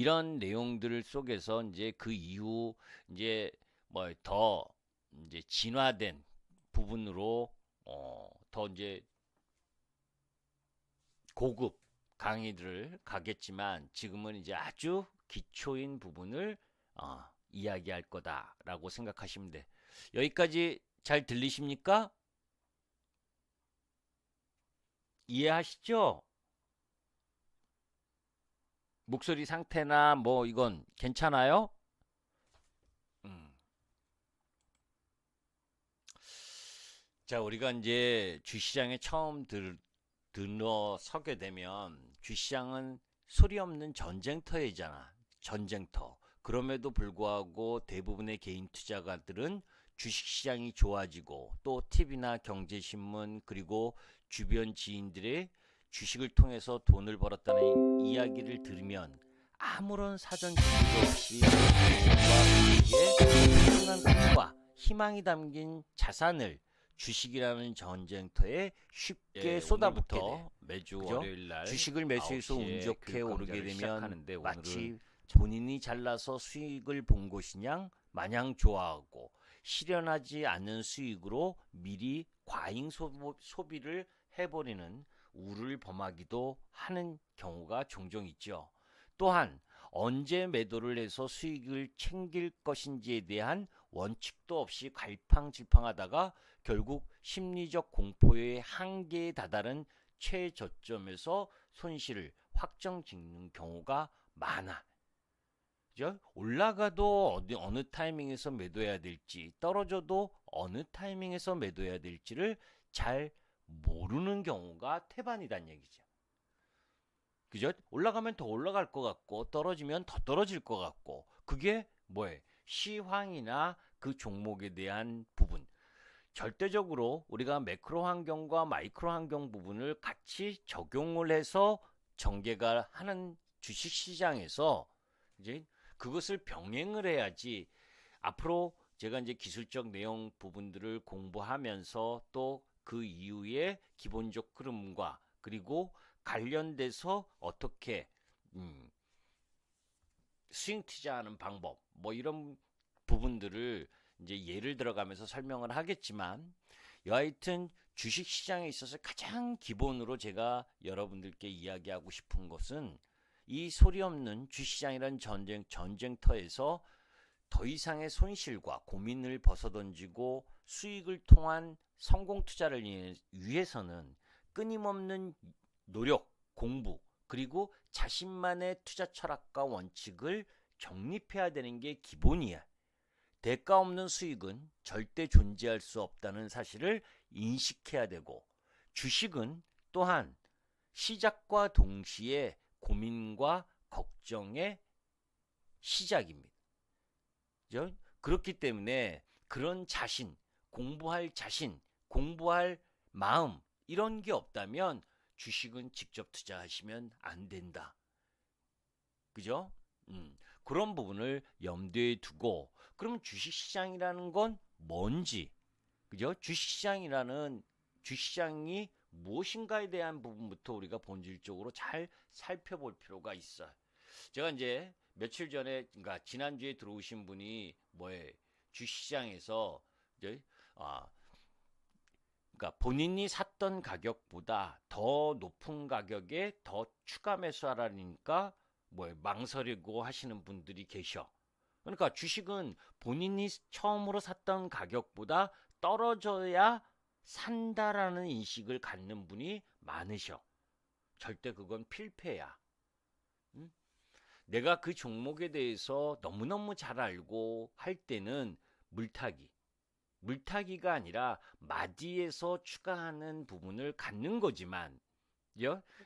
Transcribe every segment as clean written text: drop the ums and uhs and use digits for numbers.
이런 내용들 속에서 이제 그 이후 이제 뭐 더 이제 진화된 부분으로 더 이제 고급 강의들을 가겠지만 지금은 이제 아주 기초인 부분을 이야기할 거다라고 생각하시면 돼. 여기까지 잘 들리십니까? 이해하시죠? 목소리 상태나 뭐 이건 괜찮아요? 음. 자, 우리가 이제 주시장에 처음 들어서게 되면 주시장은 소리 없는 전쟁터이잖아. 전쟁터. 그럼에도 불구하고 대부분의 개인 투자가들은 주식시장이 좋아지고 또 TV나 경제신문 그리고 주변 지인들의 주식을 통해서 돈을 벌었다는 이야기를 들으면 아무런 사전 준비도 없이 주식과 분위기에 꿈과 희망이 담긴 자산을 주식이라는 전쟁터에 쉽게 쏟아붓게 돼. 매주 그죠? 월요일 날 주식을 매수해서 운 좋게 오르게 되면 마치 본인이 잘나서 수익을 본 것이냐 마냥 좋아하고 실현하지 않는 수익으로 미리 과잉 소비를 해버리는 우를 범하기도 하는 경우가 종종 있죠. 또한 언제 매도를 해서 수익을 챙길 것인지에 대한 원칙도 없이 갈팡질팡하다가 결국 심리적 공포의 한계에 다다른 최저점에서 손실을 확정 짓는 경우가 많아. 그죠? 올라가도 어느 타이밍에서 매도해야 될지, 떨어져도 어느 타이밍에서 매도해야 될지를 잘 모르는 경우가 태반이란 얘기죠. 그죠? 올라가면 더 올라갈 것 같고, 떨어지면 더 떨어질 것 같고, 그게 뭐예요? 시황이나 그 종목에 대한 부분. 절대적으로 우리가 매크로 환경과 마이크로 환경 부분을 같이 적용을 해서 전개가 하는 주식 시장에서 이제 그것을 병행을 해야지 앞으로 제가 이제 기술적 내용 부분들을 공부하면서 또 그 이후에 기본적 흐름과 그리고 관련돼서 어떻게 음, 스윙 투자하는 방법 뭐 이런 부분들을 이제 예를 들어가면서 설명을 하겠지만 여하튼 주식 시장에 있어서 가장 기본으로 제가 여러분들께 이야기하고 싶은 것은 이 소리 없는 주시장이란 전쟁터에서 더 이상의 손실과 고민을 벗어던지고 수익을 통한 성공 투자를 위해서는 끊임없는 노력, 공부, 그리고 자신만의 투자 철학과 원칙을 정립해야 되는 게 기본이야. 대가 없는 수익은 절대 존재할 수 없다는 사실을 인식해야 되고 주식은 또한 시작과 동시에 고민과 걱정의 시작입니다. 그죠? 그렇기 때문에 그런 자신, 공부할 자신, 공부할 마음 이런 게 없다면 주식은 직접 투자하시면 안 된다. 그죠? 그런 부분을 염두에 두고 그러면 주식시장이라는 건 뭔지 그죠? 주식시장이 무엇인가에 대한 부분부터 우리가 본질적으로 잘 살펴볼 필요가 있어요. 제가 이제 며칠 전에 그러니까 지난주에 들어오신 분이 뭐에 주식시장에서 이제 아 그러니까 본인이 샀던 가격보다 더 높은 가격에 더 추가 매수하라니까 뭐 망설이고 하시는 분들이 계셔. 그러니까 주식은 본인이 처음으로 샀던 가격보다 떨어져야 산다라는 인식을 갖는 분이 많으셔. 절대 그건 필패야. 응? 내가 그 종목에 대해서 너무너무 잘 알고 할 때는 물타기. 물타기가 아니라 마디에서 추가하는 부분을 갖는 거지만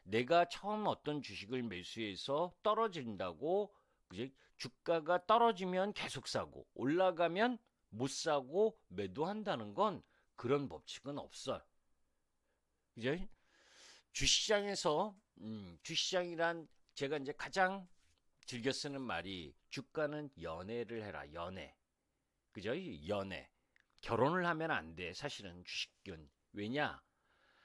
내가 처음 어떤 주식을 매수해서 떨어진다고 그지? 주가가 떨어지면 계속 사고 올라가면 못 사고 매도한다는 건 그런 법칙은 없어요. 그죠? 주시장에서 주시장이란 제가 이제 가장 즐겨 쓰는 말이 주가는 연애를 해라. 연애. 그죠? 연애. 결혼을 하면 안 돼. 사실은 주식은. 왜냐?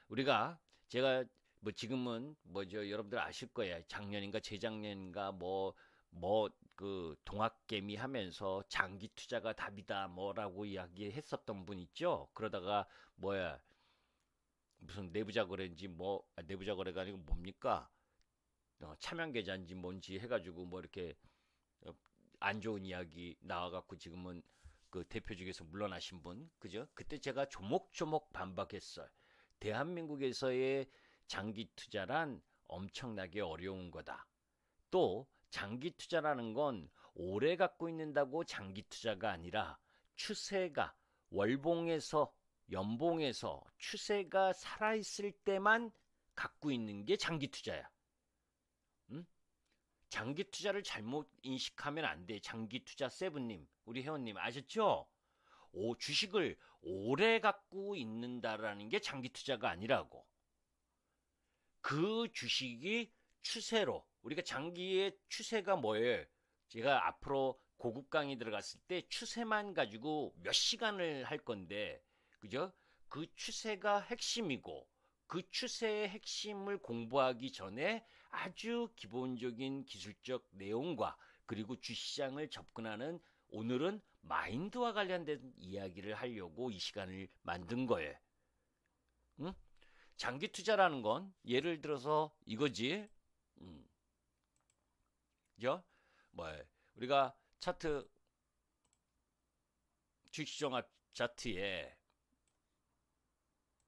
우리가 제가 뭐 지금은 뭐죠 여러분들 아실 거예요. 작년인가 재작년인가 뭐 뭐 그 동학개미 하면서 장기 투자가 답이다 뭐라고 이야기했었던 분 있죠. 그러다가 뭐야 무슨 내부자 거래인지 뭐 내부자 거래가 아니고 뭡니까? 차명 계좌인지 뭔지 해가지고 뭐 이렇게 어, 안 좋은 이야기 나와갖고 지금은 그 대표직에서 물러나신 분, 그죠? 그때 제가 조목조목 반박했어요. 대한민국에서의 장기 투자란 엄청나게 어려운 거다. 또 장기 투자라는 건 오래 갖고 있는다고 장기 투자가 아니라 추세가 월봉에서 연봉에서 추세가 살아있을 때만 갖고 있는 게 장기 투자야. 응? 장기 투자를 잘못 인식하면 안 돼. 장기 투자 세븐님, 우리 회원님 아셨죠? 주식을 오래 갖고 있는다라는 게 장기 투자가 아니라고. 그 주식이 추세로 우리가 장기의 추세가 뭐예요? 제가 앞으로 고급 강의 들어갔을 때 추세만 가지고 몇 시간을 할 건데, 그죠? 그 추세가 핵심이고 그 추세의 핵심을 공부하기 전에 아주 기본적인 기술적 내용과 그리고 주시장을 접근하는 오늘은 마인드와 관련된 이야기를 하려고 이 시간을 만든 거예요. 응? 장기 투자라는 건 예를 들어서 이거지. 음, 그죠? 뭐 우리가 차트 주식종합 차트에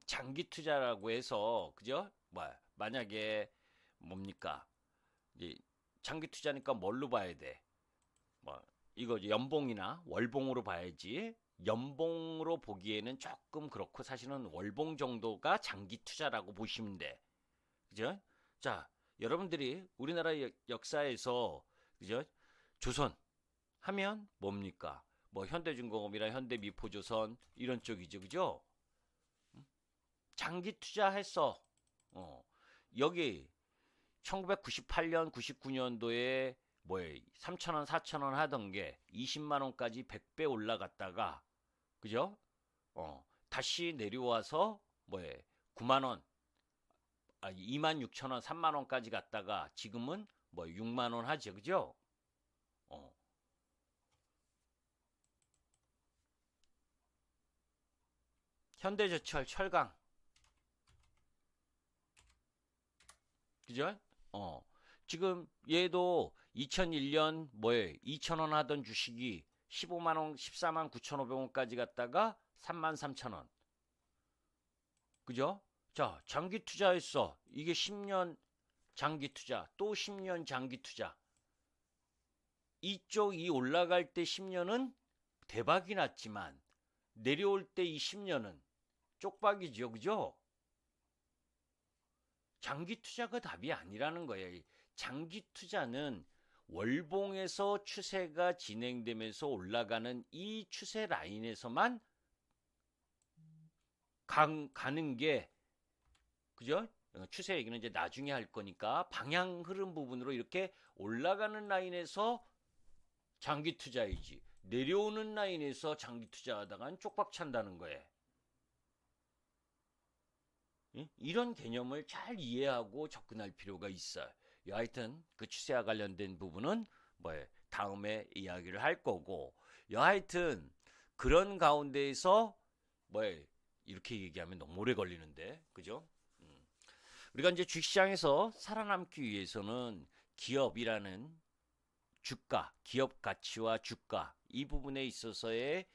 장기 투자라고 해서 그죠? 뭐 만약에 뭡니까? 이제 장기 투자니까 뭘로 봐야 돼? 뭐 이거 연봉이나 월봉으로 봐야지. 연봉으로 보기에는 조금 그렇고 사실은 월봉 정도가 장기 투자라고 보시면 돼. 그죠? 자, 여러분들이 우리나라 역사에서 그죠? 조선 하면 뭡니까? 뭐 현대중공업이나 현대미포조선 이런 쪽이죠. 그죠? 장기 투자했어. 어. 여기 1998년, 99년도에 뭐에 3,000원, 4,000원 하던 게 20만 원까지 100배 올라갔다가 그죠? 다시 내려와서 뭐에 9만 원, 2만 6천 원, 3만 원까지 갔다가 지금은 뭐 6만 원 하죠. 그죠? 어. 현대제철 철강. 그죠? 어. 지금 얘도 2001년 뭐에 2천 원 하던 주식이 15만 원, 14만 9천 5백원까지 갔다가 3만 3천 원. 그죠? 자, 장기 투자했어. 이게 10년 장기 투자, 또 10년 장기 투자. 이쪽이 올라갈 때 10년은 대박이 났지만 내려올 때 이 10년은 쪽박이죠. 그죠? 장기 투자가 답이 아니라는 거예요. 장기 투자는 월봉에서 추세가 진행되면서 올라가는 이 추세 라인에서만 가는 게 그죠? 추세 얘기는 이제 나중에 할 거니까 방향 흐름 부분으로 이렇게 올라가는 라인에서 장기 투자이지 내려오는 라인에서 장기 투자하다간 쪽박 찬다는 거예요. 이런 개념을 잘 이해하고 접근할 필요가 있어요. 여하튼 그 추세와 관련된 부분은 뭐 다음에 이야기를 할 거고 여하튼 그런 가운데에서 뭐 이렇게 얘기하면 너무 오래 걸리는데 그죠? 우리가 이제 주식시장에서 살아남기 위해서는 기업이라는 주가, 기업 가치와 주가 이 부분에 있어서의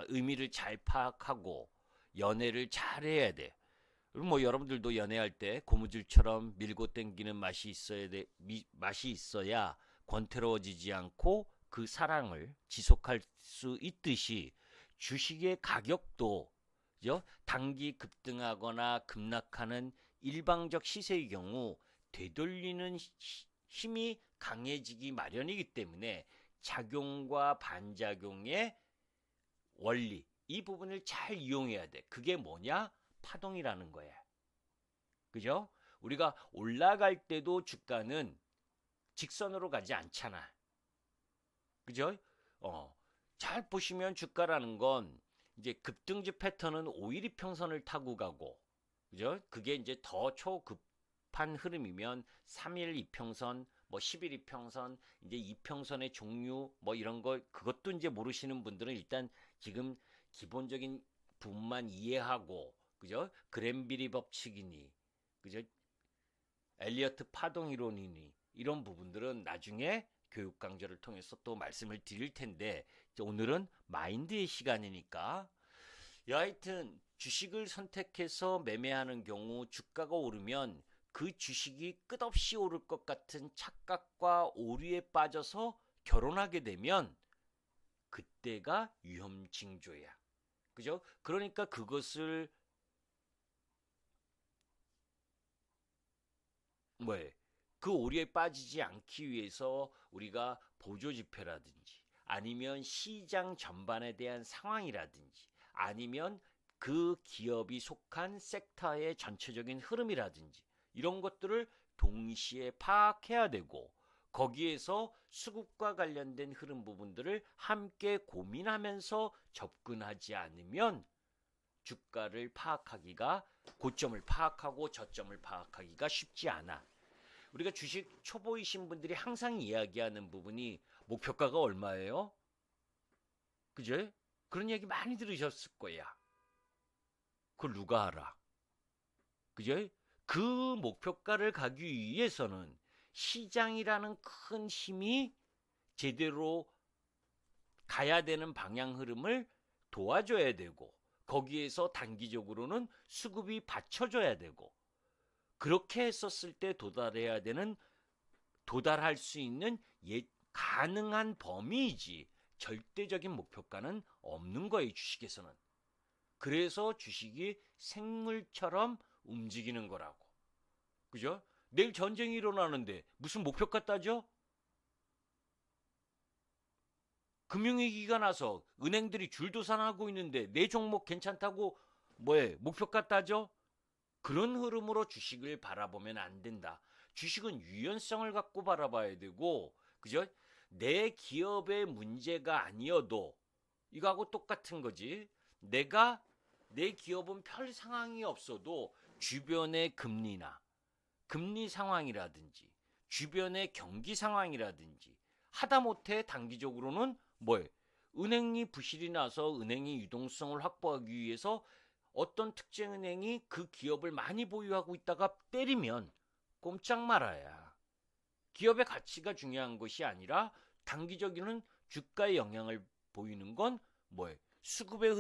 의미를 잘 파악하고 연애를 잘 해야 돼. 그리고 뭐 여러분들도 연애할 때 고무줄처럼 밀고 당기는 맛이 있어야 돼, 맛이 있어야 권태로워지지 않고 그 사랑을 지속할 수 있듯이 주식의 가격도 그죠? 단기 급등하거나 급락하는 일방적 시세의 경우 되돌리는 힘이 강해지기 마련이기 때문에 작용과 반작용의 원리 이 부분을 잘 이용해야 돼. 그게 뭐냐? 파동이라는 거야. 그죠? 우리가 올라갈 때도 주가는 직선으로 가지 않잖아. 그죠? 잘 보시면 주가라는 건 이제 급등주 패턴은 5일 이평선을 타고 가고 그죠? 그게 이제 더 초급한 흐름이면 3일 이평선 뭐 11 이평선, 이제 이평선의 종류 뭐 이런 거 그것도 이제 모르시는 분들은 일단 지금 기본적인 부분만 이해하고 그죠? 그랜비리 법칙이니 그죠? 엘리어트 파동 이론이니 이런 부분들은 나중에 교육 강좌를 통해서 또 말씀을 드릴 텐데 오늘은 마인드의 시간이니까 여하튼 주식을 선택해서 매매하는 경우 주가가 오르면 그 주식이 끝없이 오를 것 같은 착각과 오류에 빠져서 결혼하게 되면 그때가 위험징조야. 그죠? 그러니까 그것을 뭐에 그 오류에 빠지지 않기 위해서 우리가 보조지표라든지 아니면 시장 전반에 대한 상황이라든지 아니면 그 기업이 속한 섹터의 전체적인 흐름이라든지 이런 것들을 동시에 파악해야 되고 거기에서 수급과 관련된 흐름 부분들을 함께 고민하면서 접근하지 않으면 주가를 파악하기가 고점을 파악하고 저점을 파악하기가 쉽지 않아. 우리가 주식 초보이신 분들이 항상 이야기하는 부분이 목표가가 얼마예요? 그제? 그런 얘기 많이 들으셨을 거야. 그걸 누가 알아? 그제? 그 목표가를 가기 위해서는 시장이라는 큰 힘이 제대로 가야 되는 방향 흐름을 도와줘야 되고 거기에서 단기적으로는 수급이 받쳐줘야 되고 그렇게 했었을 때 도달할 수 있는 가능한 범위이지 절대적인 목표가는 없는 거예요. 주식에서는. 그래서 주식이 생물처럼 움직이는 거라고. 그죠? 내일 전쟁이 일어나는데 무슨 목표가 따져? 금융위기가 나서 은행들이 줄도산하고 있는데 내 종목 괜찮다고 목표가 따져? 그런 흐름으로 주식을 바라보면 안 된다. 주식은 유연성을 갖고 바라봐야 되고, 그죠? 내 기업의 문제가 아니어도 이거하고 똑같은 거지. 내 기업은 별 상황이 없어도 주변의 금리나 금리 상황이라든지 주변의 경기 상황이라든지 하다못해 단기적으로는 은행이 부실이 나서 은행이 유동성을 확보하기 위해서 어떤 특정 은행이 그 기업을 많이 보유하고 있다가 때리면 꼼짝 말아야. 기업의 가치가 중요한 것이 아니라 단기적인 주가에 영향을 보이는 건 수급의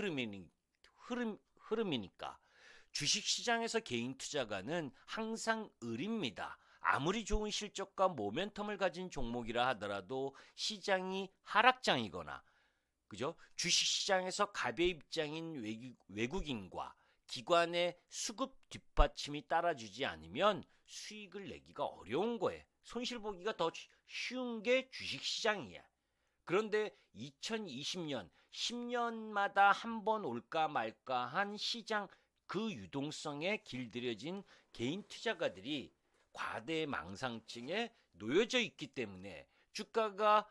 흐름이니까. 주식시장에서 개인 투자가는 항상 을입니다. 아무리 좋은 실적과 모멘텀을 가진 종목이라 하더라도 시장이 하락장이거나 그죠? 주식시장에서 갑의 입장인 외국인과 기관의 수급 뒷받침이 따라주지 않으면 수익을 내기가 어려운 거예요. 손실 보기가 더 쉬운 게 주식시장이야. 그런데 2020년, 10년마다 한 번 올까 말까 한 시장 그 유동성에 길들여진 개인 투자가들이 과대 망상증에 놓여져 있기 때문에 주가가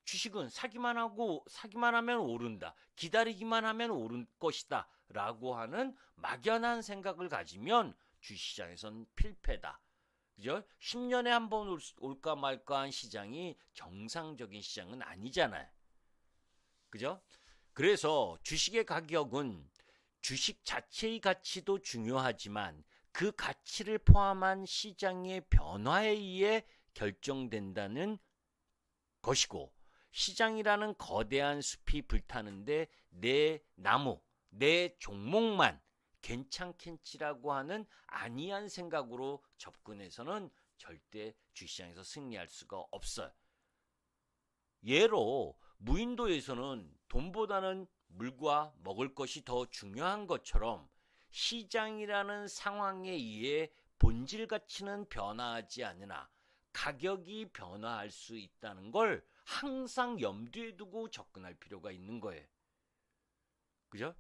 주식은 사기만 하면 오른다. 기다리기만 하면 오를 것이다. 라고 하는 막연한 생각을 가지면 주식시장에선 필패다. 그죠? 10년에 한 번 올까 말까 한 시장이 정상적인 시장은 아니잖아요. 그죠? 그래서 주식의 가격은 주식 자체의 가치도 중요하지만 그 가치를 포함한 시장의 변화에 의해 결정된다는 것이고 시장이라는 거대한 숲이 불타는데 내 나무, 내 종목만 괜찮겠지라고 하는 안이한 생각으로 접근해서는 절대 주시장에서 승리할 수가 없어요. 예로 무인도에서는 돈보다는 물과 먹을 것이 더 중요한 것처럼 시장이라는 상황에 의해 본질 가치는 변화하지 않으나 가격이 변화할 수 있다는 걸 항상 염두에 두고 접근할 필요가 있는 거예요. 그죠?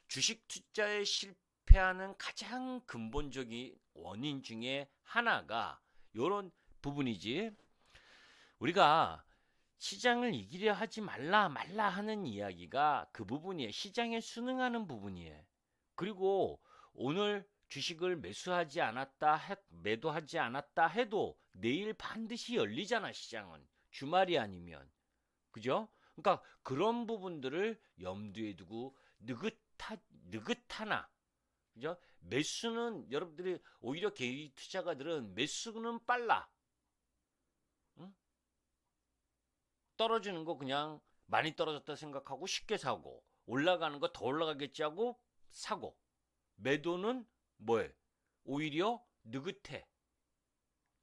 주식 투자에 실패하는 가장 근본적인 원인 중에 하나가 이런 부분이지. 우리가 시장을 이기려 하지 말라 하는 이야기가 그 부분이에요. 시장에 순응하는 부분이에요. 그리고 오늘 주식을 매도하지 않았다 해도 내일 반드시 열리잖아, 시장은. 주말이 아니면. 그죠? 그러니까 그런 부분들을 염두에 두고 느긋하나, 그죠? 매수는 여러분들이 오히려 개인 투자가들은 매수는 빨라. 응? 떨어지는 거 그냥 많이 떨어졌다 생각하고 쉽게 사고, 올라가는 거 더 올라가겠지 하고 사고, 매도는 뭐해? 오히려 느긋해.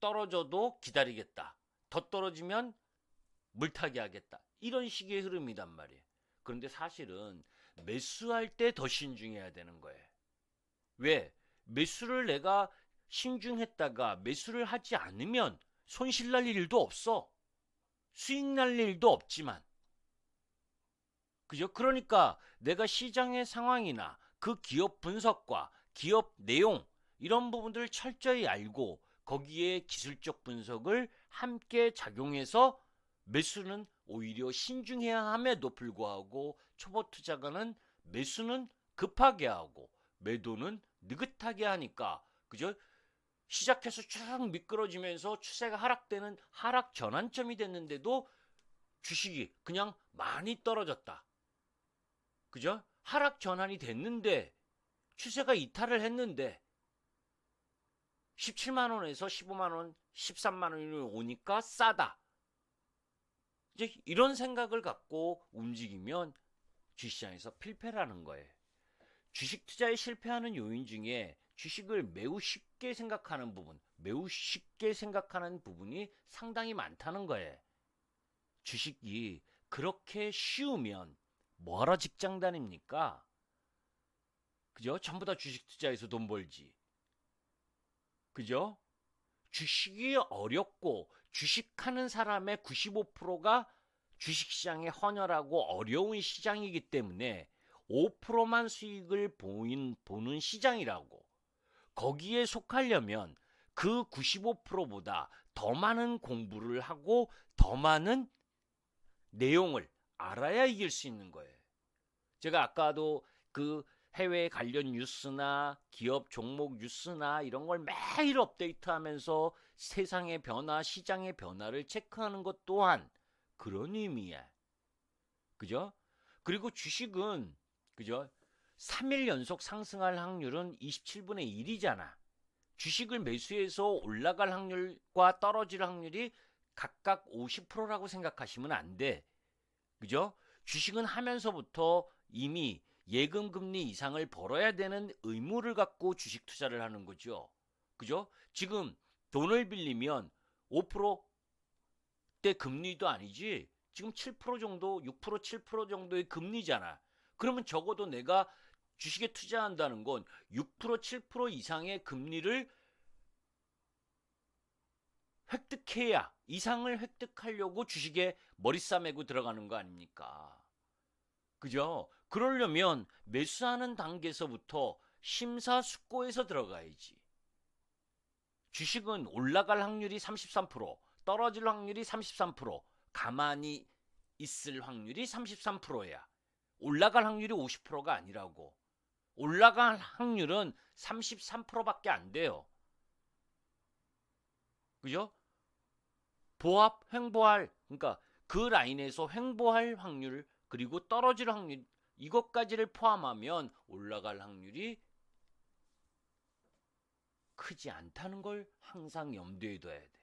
떨어져도 기다리겠다. 더 떨어지면 물타기 하겠다. 이런 식의 흐름이단 말이에요. 그런데 사실은 매수할 때 더 신중해야 되는 거예요. 왜? 매수를 내가 신중했다가 매수를 하지 않으면 손실 날 일도 없어. 수익 날 일도 없지만. 그죠? 그러니까 내가 시장의 상황이나 그 기업 분석과 기업 내용 이런 부분들을 철저히 알고 거기에 기술적 분석을 함께 작용해서 매수는 오히려 신중해야 함에도 불구하고 초보 투자가는 매수는 급하게 하고 매도는 느긋하게 하니까, 그죠? 시작해서 쭉 미끄러지면서 추세가 하락되는 하락 전환점이 됐는데도 주식이 그냥 많이 떨어졌다. 그죠? 하락 전환이 됐는데 추세가 이탈을 했는데 17만 원에서 15만 원, 13만 원이 오니까 싸다. 이제 이런 생각을 갖고 움직이면 주식시장에서 필패라는 거예요. 주식 투자에 실패하는 요인 중에 주식을 매우 쉽게 생각하는 부분이 상당히 많다는 거예요. 주식이 그렇게 쉬우면 뭐하러 직장 다닙니까? 그죠? 전부 다 주식 투자해서 돈 벌지. 그죠? 주식이 어렵고 주식하는 사람의 95%가 주식시장에 헌혈하고 어려운 시장이기 때문에 5%만 수익을 보는 시장이라고. 거기에 속하려면 그 95%보다 더 많은 공부를 하고 더 많은 내용을 알아야 이길 수 있는 거예요. 제가 아까도 그 해외 관련 뉴스나 기업 종목 뉴스나 이런 걸 매일 업데이트하면서 세상의 변화, 시장의 변화를 체크하는 것 또한 그런 의미야. 그죠? 그리고 주식은, 그죠? 3일 연속 상승할 확률은 27분의 1이잖아. 주식을 매수해서 올라갈 확률과 떨어질 확률이 각각 50%라고 생각하시면 안 돼. 그죠? 주식은 하면서부터 이미 예금 금리 이상을 벌어야 되는 의무를 갖고 주식 투자를 하는 거죠. 그죠? 지금 돈을 빌리면 5%대 금리도 아니지. 지금 7% 정도, 6%, 7% 정도의 금리잖아. 그러면 적어도 내가 주식에 투자한다는 건 6%, 7% 이상의 금리를 획득해야, 이상을 획득하려고 주식에 머리 싸매고 들어가는 거 아닙니까? 그죠? 그러려면 매수하는 단계에서부터 심사숙고해서 들어가야지. 주식은 올라갈 확률이 33%, 떨어질 확률이 33%, 가만히 있을 확률이 33%야. 올라갈 확률이 50%가 아니라고. 올라갈 확률은 33%밖에 안 돼요. 그죠? 그러니까 그 라인에서 횡보할 확률, 그리고 떨어질 확률, 이것까지를 포함하면 올라갈 확률이 크지 않다는 걸 항상 염두에 둬야 돼.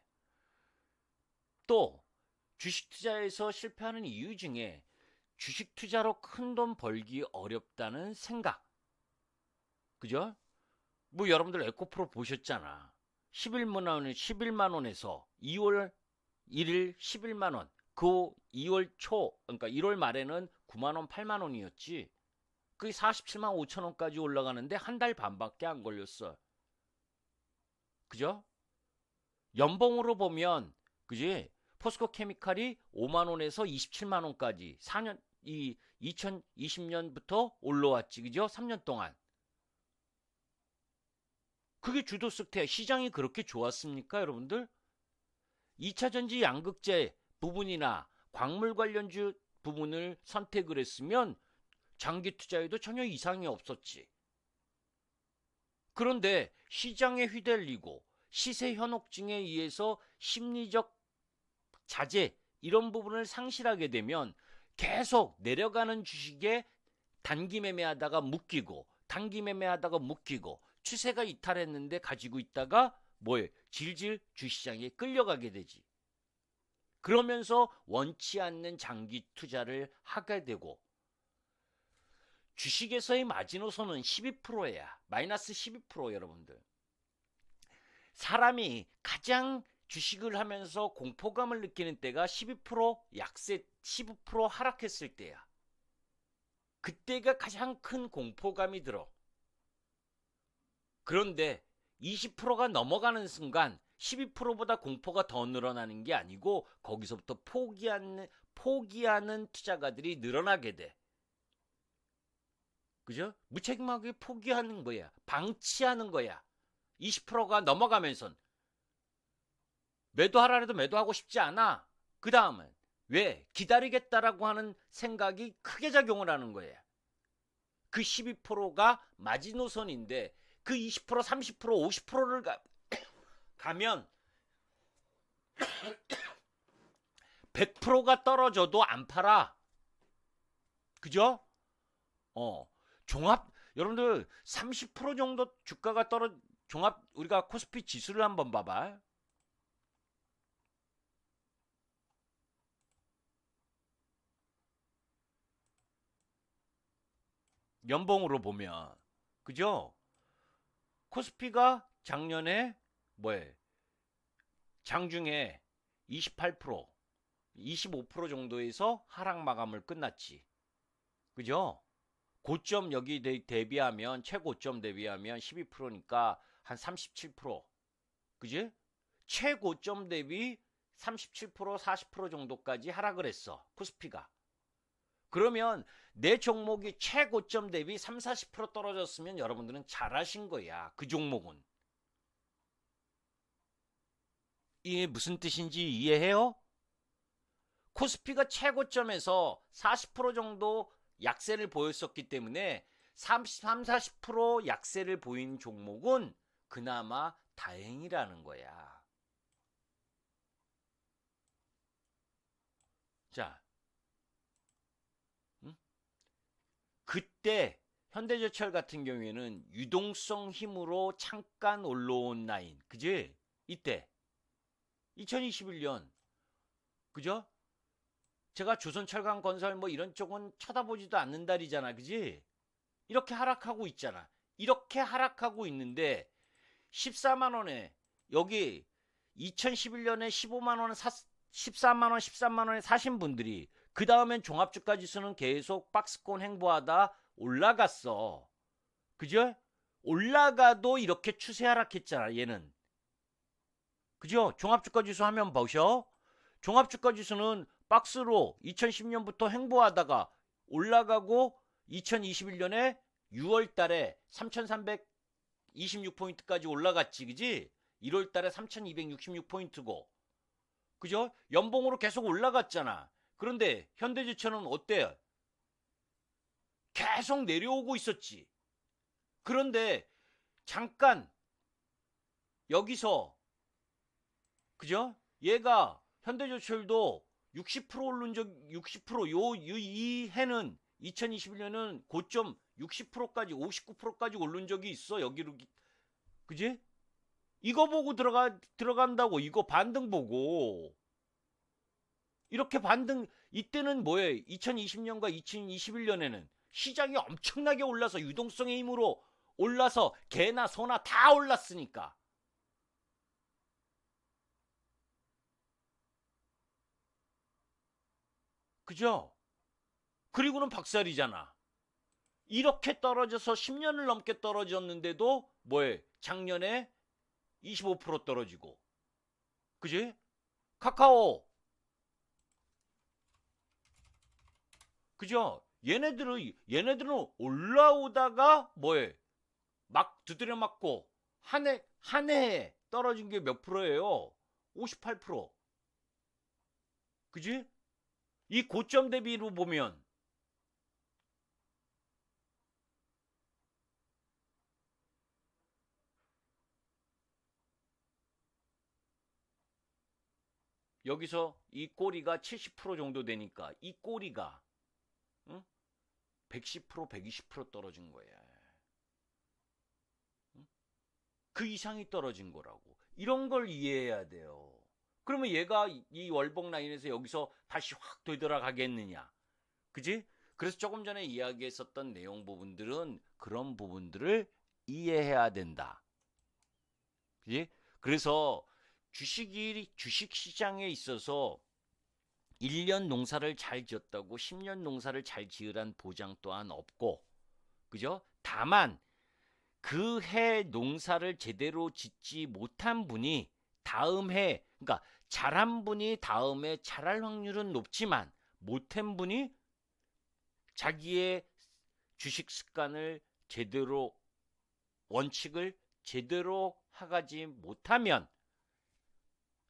또 주식 투자에서 실패하는 이유 중에 주식 투자로 큰 돈 벌기 어렵다는 생각. 그죠? 뭐 여러분들 에코프로 보셨잖아. 11만 원에서 2월 1일 11만 원. 그 2월 초, 그러니까 1월 말에는 9만 원, 8만 원이었지. 그게 47만 5천 원까지 올라가는데 한 달 반밖에 안 걸렸어. 그죠? 연봉으로 보면, 그지? 포스코 케미칼이 5만 원에서 27만 원까지 4년, 2020년부터 올라왔지. 그죠? 3년 동안. 그게 주도 섹터야. 시장이 그렇게 좋았습니까, 여러분들? 2차전지 양극재 부분이나 광물 관련주 부분을 선택을 했으면 장기 투자에도 전혀 이상이 없었지. 그런데 시장에 휘둘리고 시세 현혹증에 의해서 심리적 자제 이런 부분을 상실하게 되면 계속 내려가는 주식에 단기 매매하다가 묶이고 단기 매매하다가 묶이고 추세가 이탈했는데 가지고 있다가 뭐에 질질 주시장에 끌려가게 되지. 그러면서 원치 않는 장기 투자를 하게 되고 주식에서의 마지노선은 12%야. 마이너스 12% 여러분들. 사람이 가장 주식을 하면서 공포감을 느끼는 때가 12% 약세 15% 하락했을 때야. 그때가 가장 큰 공포감이 들어. 그런데 20%가 넘어가는 순간 12%보다 공포가 더 늘어나는 게 아니고 거기서부터 포기하는 투자가들이 늘어나게 돼. 그죠? 무책임하게 포기하는 거야. 방치하는 거야. 20%가 넘어가면선 매도하라 해도 매도하고 싶지 않아. 그 다음은 왜? 기다리겠다라고 하는 생각이 크게 작용을 하는 거예요. 그 12%가 마지노선인데 그 20%, 30%, 50%를 가면 100%가 떨어져도 안 팔아. 그죠? 여러분들 30% 정도 주가가 종합 우리가 코스피 지수를 한번 봐봐. 연봉으로 보면 그죠? 코스피가 작년에 장중에 28%, 25% 정도에서 하락 마감을 끝났지. 그죠? 고점 여기 대비하면 최고점 대비하면 12%니까 한 37%. 그지? 최고점 대비 37%, 40% 정도까지 하락을 했어. 코스피가. 그러면 내 종목이 최고점 대비 3, 40% 떨어졌으면 여러분들은 잘하신 거야. 그 종목은. 이게 무슨 뜻인지 이해해요? 코스피가 최고점에서 40% 정도 약세를 보였었기 때문에 33, 40% 약세를 보인 종목은 그나마 다행이라는 거야. 자, 그때 현대제철 같은 경우에는 유동성 힘으로 잠깐 올라온 라인, 그지? 이때 2021년, 그죠? 제가 조선철강건설 뭐 이런 쪽은 쳐다보지도 않는다리잖아, 그지? 이렇게 하락하고 있잖아. 이렇게 하락하고 있는데 14만 원에 여기 2011년에 15만 원에 14만 원, 13만 원에 사신 분들이 그 다음엔 종합주가 지수는 계속 박스권 행보하다 올라갔어. 그죠? 올라가도 이렇게 추세 하락했잖아, 얘는. 그죠? 종합주가 지수 하면 보셔. 종합주가 지수는 박스로 2010년부터 행보하다가 올라가고 2021년에 6월 달에 3,326포인트까지 올라갔지, 그지? 1월 달에 3,266포인트고. 그죠? 연봉으로 계속 올라갔잖아. 그런데 현대제철은 어때요? 계속 내려오고 있었지. 그런데 잠깐 여기서 그죠? 얘가 현대제철도 60% 오른 적 60%이 해는 2021년은 고점 60%까지 59%까지 오른 적이 있어. 여기로 그지? 이거 보고 들어간다고. 이거 반등 보고 이렇게 반등. 이때는 뭐예요? 2020년과 2021년에는 시장이 엄청나게 올라서 유동성의 힘으로 올라서 개나 소나 다 올랐으니까. 그죠? 그리고는 박살이잖아. 이렇게 떨어져서 10년을 넘게 떨어졌는데도 뭐해? 작년에 25% 떨어지고. 그지? 카카오. 그죠? 얘네들은 올라오다가 뭐해? 막 두드려 맞고 한 해에 떨어진 게 몇 프로예요? 58%. 그지? 이 고점 대비로 보면 여기서 이 꼬리가 70% 정도 되니까 이 꼬리가, 응? 110%, 120% 떨어진 거야. 응? 그 이상이 떨어진 거라고. 이런 걸 이해해야 돼요. 그러면 얘가 이 월봉 라인에서 여기서 다시 확 되돌아가겠느냐? 그지? 그래서 조금 전에 이야기했었던 내용 부분들은 그런 부분들을 이해해야 된다. 그지? 그래서 주식 시장에 있어서 1년 농사를 잘 지었다고 10년 농사를 잘 지으란 보장 또한 없고, 그죠? 다만 그 해 농사를 제대로 짓지 못한 분이 다음 해, 그러니까 잘한 분이 다음에 잘할 확률은 높지만 못한 분이 자기의 주식 습관을 제대로, 원칙을 제대로 하지 못하면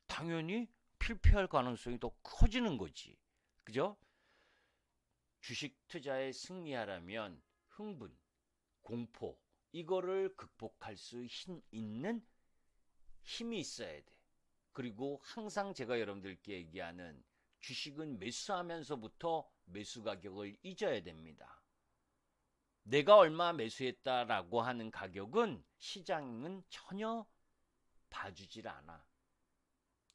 당연히 필패할 가능성이 더 커지는 거지. 그죠? 주식 투자에 승리하려면 흥분, 공포, 이거를 극복할 수 있는 힘이 있어야 돼. 그리고 항상 제가 여러분들께 얘기하는 주식은 매수하면서부터 매수 가격을 잊어야 됩니다. 내가 얼마 매수했다라고 하는 가격은 시장은 전혀 봐주질 않아.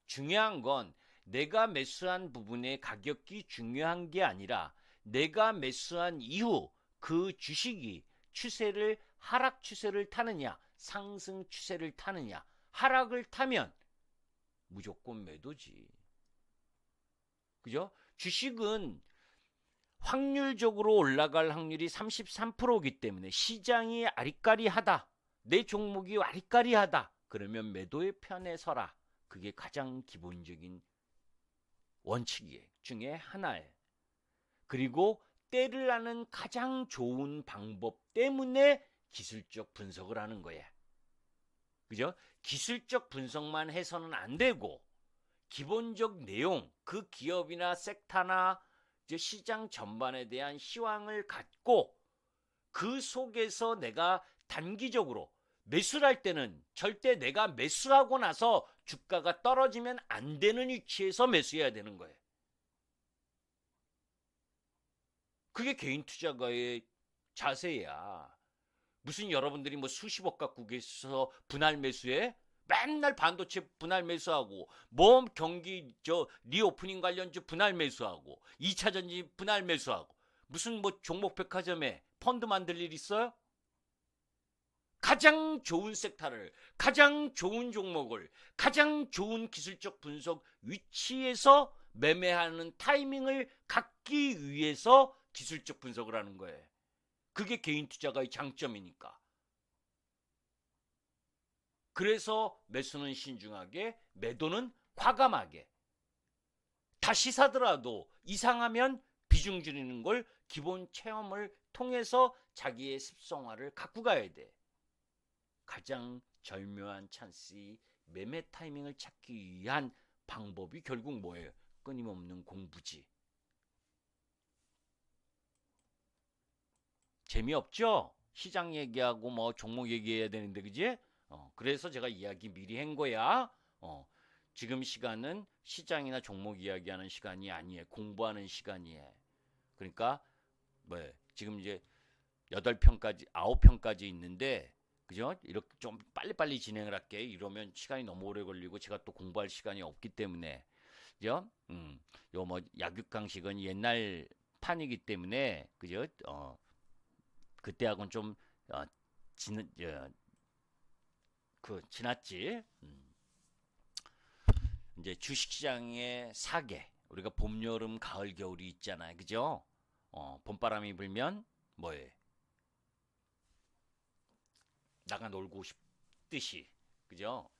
중요한 건 내가 매수한 부분의 가격이 중요한 게 아니라 내가 매수한 이후 그 주식이 하락 추세를 타느냐, 상승 추세를 타느냐. 하락을 타면 무조건 매도지. 그죠? 주식은 확률적으로 올라갈 확률이 33%이기 때문에 시장이 아리까리하다. 내 종목이 아리까리하다. 그러면 매도의 편에 서라. 그게 가장 기본적인 원칙 중에 하나예요. 그리고 때를 아는 가장 좋은 방법 때문에 기술적 분석을 하는 거예요. 그죠? 기술적 분석만 해서는 안 되고 기본적 내용, 그 기업이나 섹터나 시장 전반에 대한 희망을 갖고 그 속에서 내가 단기적으로 매수를 할 때는 절대 내가 매수하고 나서 주가가 떨어지면 안 되는 위치에서 매수해야 되는 거예요. 그게 개인 투자가의 자세야. 무슨 여러분들이 뭐 수십억 갖고 계셔서 분할 매수해? 맨날 반도체 분할 매수하고 뭐 경기 리오프닝 관련주 분할 매수하고 2차 전지 분할 매수하고 무슨 뭐 종목 백화점에 펀드 만들 일 있어요? 가장 좋은 섹터를, 가장 좋은 종목을, 가장 좋은 기술적 분석 위치에서 매매하는 타이밍을 갖기 위해서 기술적 분석을 하는 거예요. 그게 개인 투자가의 장점이니까. 그래서 매수는 신중하게, 매도는 과감하게. 다시 사더라도 이상하면 비중 줄이는 걸 기본 체험을 통해서 자기의 습성화를 갖고 가야 돼. 가장 절묘한 찬스의 매매 타이밍을 찾기 위한 방법이 결국 뭐예요? 끊임없는 공부지. 재미없죠? 시장 얘기하고 뭐 종목 얘기해야 되는데, 그지? 그래서 제가 이야기 미리 한 거야. 지금 시간은 시장이나 종목 이야기하는 시간이 아니에요. 공부하는 시간이에요. 그러니까 뭐 지금 이제 8편까지 9편까지 있는데, 그죠? 이렇게 좀 빨리빨리 진행을 할게. 이러면 시간이 너무 오래 걸리고 제가 또 공부할 시간이 없기 때문에. 그죠? 요 뭐 약육강식은 옛날 판이기 때문에, 그죠? 그때하고는 좀 지났지. 이제 주식시장의 사계, 우리가 봄, 여름, 가을, 겨울이 있잖아요. 그죠? 봄바람이 불면 뭐해? 나가 놀고 싶듯이, 그죠?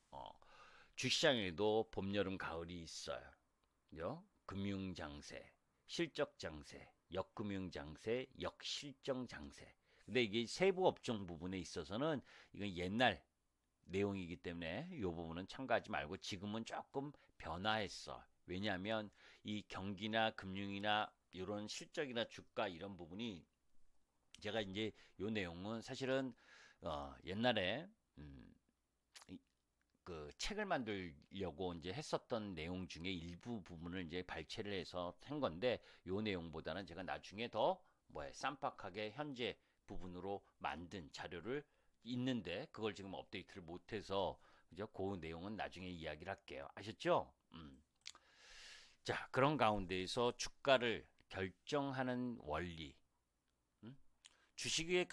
주식시장에도 봄, 여름, 가을이 있어요. 그죠? 금융장세, 실적장세, 역금융장세, 역실정장세. 근데 이게 세부 업종 부분에 있어서는 이건 옛날 내용이기 때문에 이 부분은 참가하지 말고 지금은 조금 변화했어. 왜냐하면 이 경기나 금융이나 이런 실적이나 주가 이런 부분이 제가 이제 이 내용은 사실은 옛날에 그 책을 만들려고 이제 했었던 내용 중에 일부 부분을 이제 발췌를 해서 한 건데 요 내용보다는 제가 나중에 더 쌈박하게 현재 부분으로 만든 자료를 있는데 그걸 지금 업데이트를 못해서 그죠? 그 내용은 나중에 이야기를 할게요. 아셨죠? 자, 그런 가운데에서 주가를 결정하는 원리, 음? 주식의